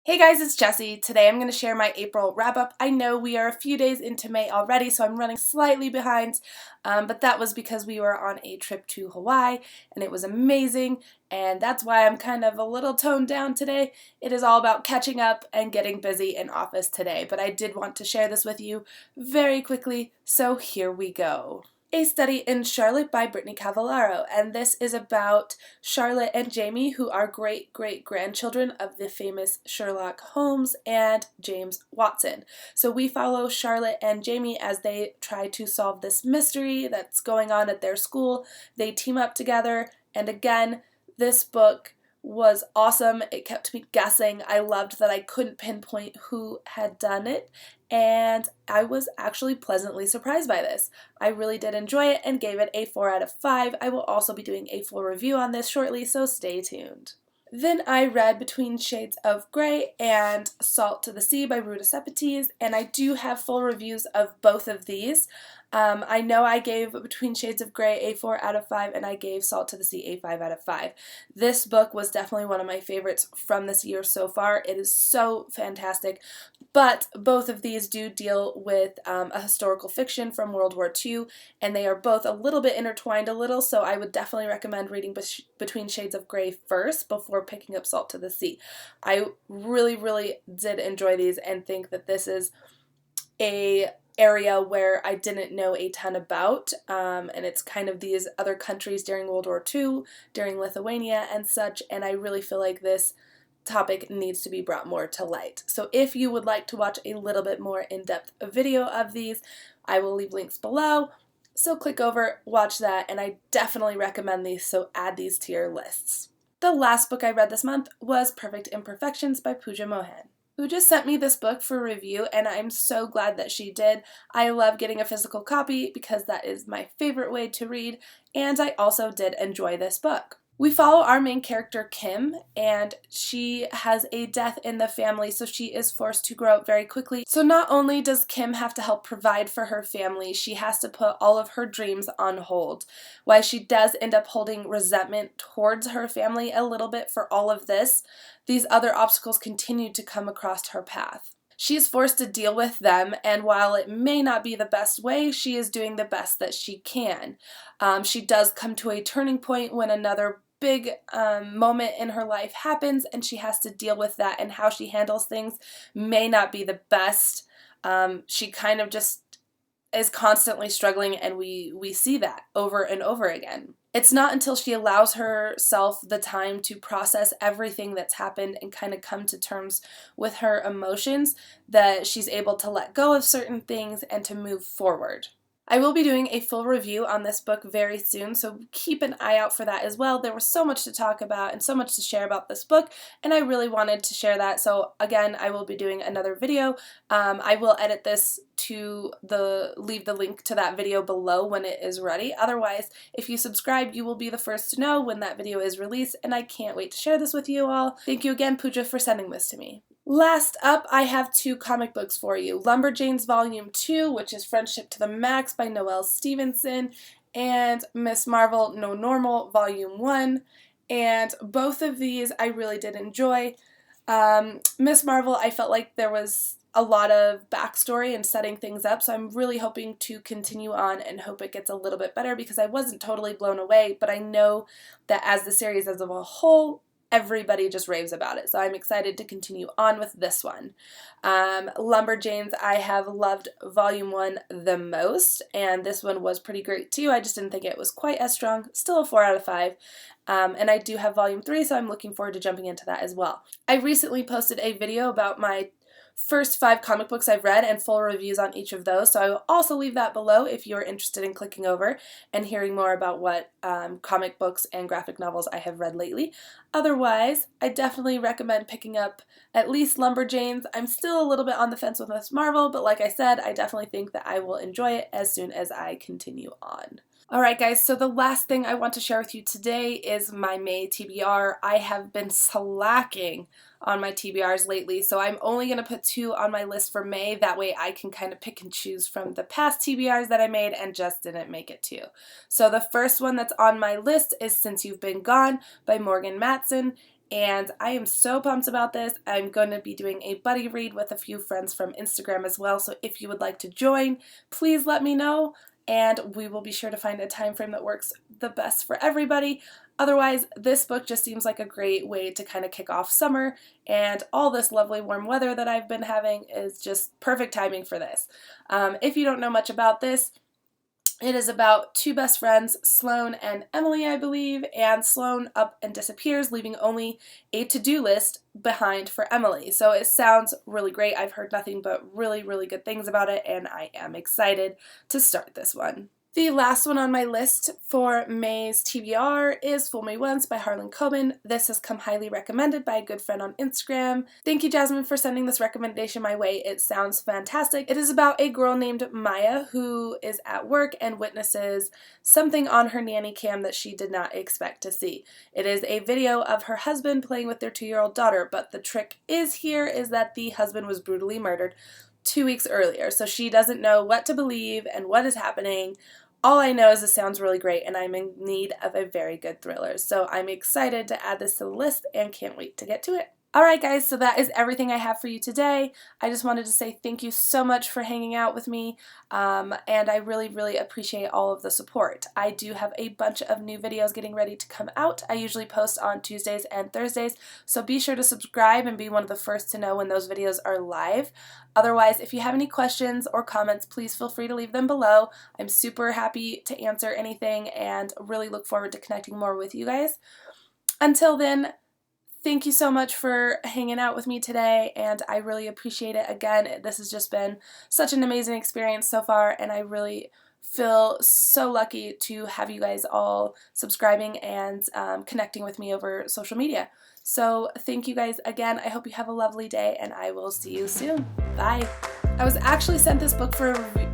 Hey guys, it's Jessie. Today I'm going to share my April wrap-up. I know we are a few days into May already, so I'm running slightly behind, but that was because we were on a trip to Hawaii, and it was amazing, and that's why I'm kind of a little toned down today. It is all about catching up and getting busy in office today, but I did want to share this with you very quickly, so here we go. A Study in Charlotte by Brittany Cavallaro, and this is about Charlotte and Jamie, who are great-great-grandchildren of the famous Sherlock Holmes and James Watson. So we follow Charlotte and Jamie as they try to solve this mystery that's going on at their school. They team up together, and again, this book was awesome. It kept me guessing. I loved that I couldn't pinpoint who had done it, and I was actually pleasantly surprised by this. I really did enjoy it and gave it a 4 out of 5. I will also be doing a full review on this shortly, so stay tuned. Then I read Between Shades of Grey and Salt to the Sea by Ruta Sepetys, and I do have full reviews of both of these. I know I gave Between Shades of Grey a 4 out of 5, and I gave Salt to the Sea a 5 out of 5. This book was definitely one of my favorites from this year so far. It is so fantastic, but both of these do deal with a historical fiction from World War II, and they are both a little bit intertwined so I would definitely recommend reading Between Shades of Grey first before picking up Salt to the Sea. I really did enjoy these and think that this is a area where I didn't know a ton about, and it's kind of these other countries during World War II, during Lithuania and such, and I really feel like this topic needs to be brought more to light. So if you would like to watch a little bit more in-depth video of these, I will leave links below, so click over, watch that, and I definitely recommend these, so add these to your lists. The last book I read this month was Perfect Imperfections by Pooja Mohan. Pooja sent me this book for review, and I'm so glad that she did. I love getting a physical copy because that is my favorite way to read, and I also did enjoy this book. We follow our main character, Kim, and she has a death in the family, so she is forced to grow up very quickly. So not only does Kim have to help provide for her family, she has to put all of her dreams on hold. While she does end up holding resentment towards her family a little bit for all of this, these other obstacles continue to come across her path. She is forced to deal with them, and while it may not be the best way, she is doing the best that she can. She does come to a turning point when another big moment in her life happens, and she has to deal with that, and how she handles things may not be the best. She kind of just is constantly struggling, and we see that over and over again. It's not until she allows herself the time to process everything that's happened and kind of come to terms with her emotions that she's able to let go of certain things and to move forward. I will be doing a full review on this book very soon, so keep an eye out for that as well. There was so much to talk about and so much to share about this book, and I really wanted to share that, so again, I will be doing another video. I will edit this to leave the link to that video below when it is ready. Otherwise, if you subscribe, you will be the first to know when that video is released, and I can't wait to share this with you all. Thank you again, Pooja, for sending this to me. Last up, I have 2 comic books for you. Lumberjanes Volume 2, which is Friendship to the Max by Noelle Stevenson, and Miss Marvel No Normal Volume 1. And both of these I really did enjoy. Miss Marvel, I felt like there was a lot of backstory and setting things up, so I'm really hoping to continue on and hope it gets a little bit better because I wasn't totally blown away, but I know that as the series as a whole, everybody just raves about it, so I'm excited to continue on with this one. Lumberjanes, I have loved Volume 1 the most, and this one was pretty great too. I just didn't think it was quite as strong. Still a 4 out of 5. And I do have Volume 3, so I'm looking forward to jumping into that as well. I recently posted a video about my first 5 comic books I've read and full reviews on each of those, so I will also leave that below if you're interested in clicking over and hearing more about what comic books and graphic novels I have read lately. Otherwise, I definitely recommend picking up at least Lumberjanes. I'm still a little bit on the fence with Miss Marvel, but like I said, I definitely think that I will enjoy it as soon as I continue on. Alright guys, so the last thing I want to share with you today is my May TBR. I have been slacking on my TBRs lately, so I'm only going to put 2 on my list for May. That way I can kind of pick and choose from the past TBRs that I made and just didn't make it to. So the first one that's on my list is Since You've Been Gone by Morgan Matson, and I am so pumped about this. I'm going to be doing a buddy read with a few friends from Instagram as well, so if you would like to join, please let me know, and we will be sure to find a time frame that works the best for everybody. Otherwise, this book just seems like a great way to kind of kick off summer, and all this lovely warm weather that I've been having is just perfect timing for this. If you don't know much about this, it is about two best friends, Sloane and Emily, I believe, and Sloane up and disappears, leaving only a to-do list behind for Emily. So it sounds really great. I've heard nothing but really, really good things about it, and I am excited to start this one. The last one on my list for May's TBR is Fool Me Once by Harlan Coben. This has come highly recommended by a good friend on Instagram. Thank you, Jasmine, for sending this recommendation my way. It sounds fantastic. It is about a girl named Maya who is at work and witnesses something on her nanny cam that she did not expect to see. It is a video of her husband playing with their 2-year-old daughter, but the trick is that the husband was brutally murdered 2 weeks earlier, so she doesn't know what to believe and what is happening. All I know is it sounds really great, and I'm in need of a very good thriller, so I'm excited to add this to the list and can't wait to get to it. Alright guys, so that is everything I have for you today. I just wanted to say thank you so much for hanging out with me, and I really, really appreciate all of the support. I do have a bunch of new videos getting ready to come out. I usually post on Tuesdays and Thursdays, so be sure to subscribe and be one of the first to know when those videos are live. Otherwise, if you have any questions or comments, please feel free to leave them below. I'm super happy to answer anything and really look forward to connecting more with you guys. Until then, thank you so much for hanging out with me today, and I really appreciate it. Again, this has just been such an amazing experience so far, and I really feel so lucky to have you guys all subscribing and connecting with me over social media. So thank you guys again. I hope you have a lovely day, and I will see you soon. Bye. I was actually sent this book for a